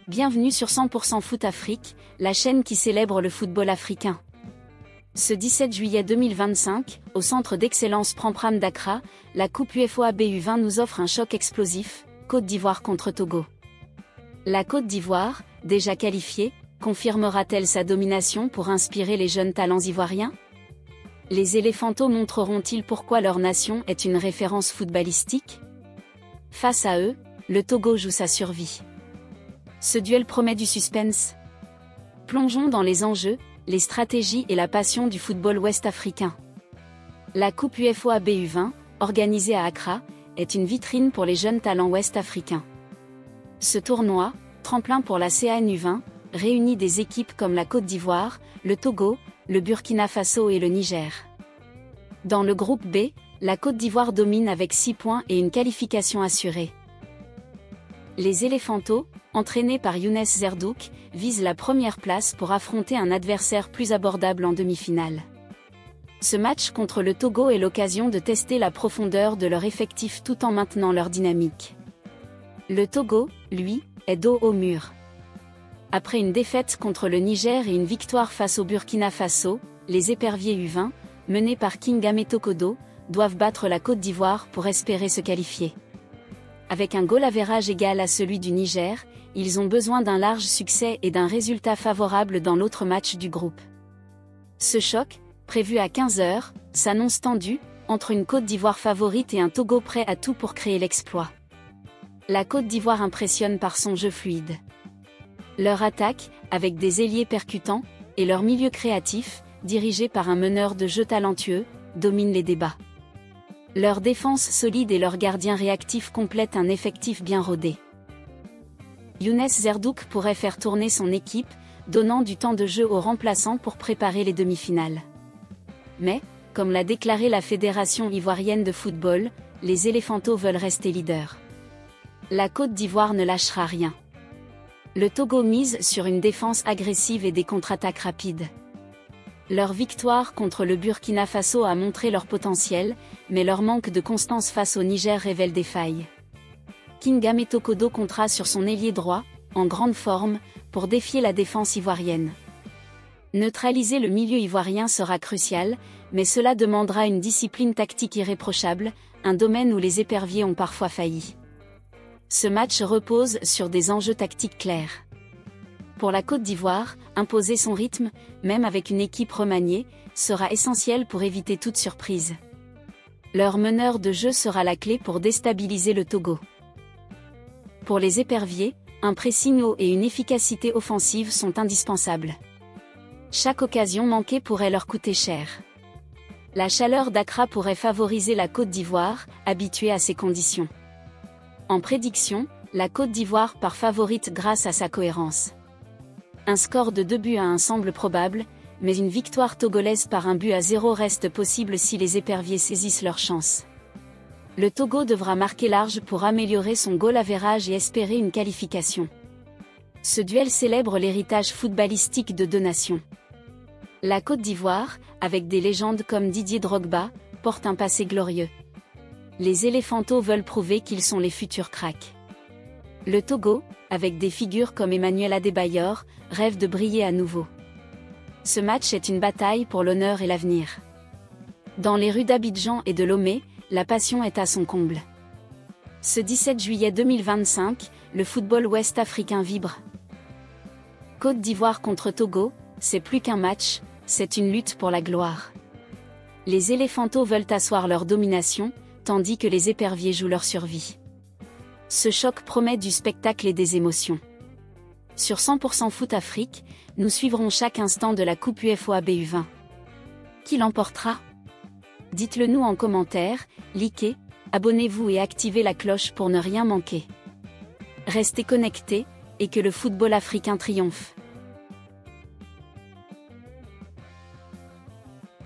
Bienvenue sur 100% Foot Afrique, la chaîne qui célèbre le football africain. Ce 17 juillet 2025, au centre d'excellence Prampram d'Accra, la Coupe UEFA BU20 nous offre un choc explosif, Côte d'Ivoire contre Togo. La Côte d'Ivoire, déjà qualifiée, confirmera-t-elle sa domination pour inspirer les jeunes talents ivoiriens? Les éléphantos montreront-ils pourquoi leur nation est une référence footballistique? Face à eux, le Togo joue sa survie. Ce duel promet du suspense. Plongeons dans les enjeux, les stratégies et la passion du football ouest-africain. La Coupe UEFA BU20, organisée à Accra, est une vitrine pour les jeunes talents ouest-africains. Ce tournoi, tremplin pour la CAN U20, réunit des équipes comme la Côte d'Ivoire, le Togo, le Burkina Faso et le Niger. Dans le groupe B, la Côte d'Ivoire domine avec 6 points et une qualification assurée. Les éléphantos, entraînés par Younes Zerdouk, visent la première place pour affronter un adversaire plus abordable en demi-finale. Ce match contre le Togo est l'occasion de tester la profondeur de leur effectif tout en maintenant leur dynamique. Le Togo, lui, est dos au mur. Après une défaite contre le Niger et une victoire face au Burkina Faso, les éperviers U20, menés par King Ametokodo, doivent battre la Côte d'Ivoire pour espérer se qualifier. Avec un goal average égal à celui du Niger, ils ont besoin d'un large succès et d'un résultat favorable dans l'autre match du groupe. Ce choc, prévu à 15h, s'annonce tendu, entre une Côte d'Ivoire favorite et un Togo prêt à tout pour créer l'exploit. La Côte d'Ivoire impressionne par son jeu fluide. Leur attaque, avec des ailiers percutants, et leur milieu créatif, dirigé par un meneur de jeu talentueux, domine les débats. Leur défense solide et leurs gardiens réactifs complètent un effectif bien rodé. Younes Zerdouk pourrait faire tourner son équipe, donnant du temps de jeu aux remplaçants pour préparer les demi-finales. Mais, comme l'a déclaré la Fédération ivoirienne de football, les éléphantos veulent rester leaders. La Côte d'Ivoire ne lâchera rien. Le Togo mise sur une défense agressive et des contre-attaques rapides. Leur victoire contre le Burkina Faso a montré leur potentiel, mais leur manque de constance face au Niger révèle des failles. King Ametokodo comptera sur son ailier droit, en grande forme, pour défier la défense ivoirienne. Neutraliser le milieu ivoirien sera crucial, mais cela demandera une discipline tactique irréprochable, un domaine où les éperviers ont parfois failli. Ce match repose sur des enjeux tactiques clairs. Pour la Côte d'Ivoire, imposer son rythme, même avec une équipe remaniée, sera essentiel pour éviter toute surprise. Leur meneur de jeu sera la clé pour déstabiliser le Togo. Pour les éperviers, un pressing haut et une efficacité offensive sont indispensables. Chaque occasion manquée pourrait leur coûter cher. La chaleur d'Accra pourrait favoriser la Côte d'Ivoire, habituée à ces conditions. En prédiction, la Côte d'Ivoire part favorite grâce à sa cohérence. Un score de 2-1 semble probable, mais une victoire togolaise par 1-0 reste possible si les éperviers saisissent leur chance. Le Togo devra marquer large pour améliorer son goal average et espérer une qualification. Ce duel célèbre l'héritage footballistique de deux nations. La Côte d'Ivoire, avec des légendes comme Didier Drogba, porte un passé glorieux. Les éléphantos veulent prouver qu'ils sont les futurs cracks. Le Togo, avec des figures comme Emmanuel Adebayor, rêve de briller à nouveau. Ce match est une bataille pour l'honneur et l'avenir. Dans les rues d'Abidjan et de Lomé, la passion est à son comble. Ce 17 juillet 2025, le football ouest-africain vibre. Côte d'Ivoire contre Togo, c'est plus qu'un match, c'est une lutte pour la gloire. Les éléphantos veulent asseoir leur domination, tandis que les éperviers jouent leur survie. Ce choc promet du spectacle et des émotions. Sur 100% Foot Afrique, nous suivrons chaque instant de la Coupe UEFA BU20. Qui l'emportera? Dites-le nous en commentaire, likez, abonnez-vous et activez la cloche pour ne rien manquer. Restez connectés, et que le football africain triomphe.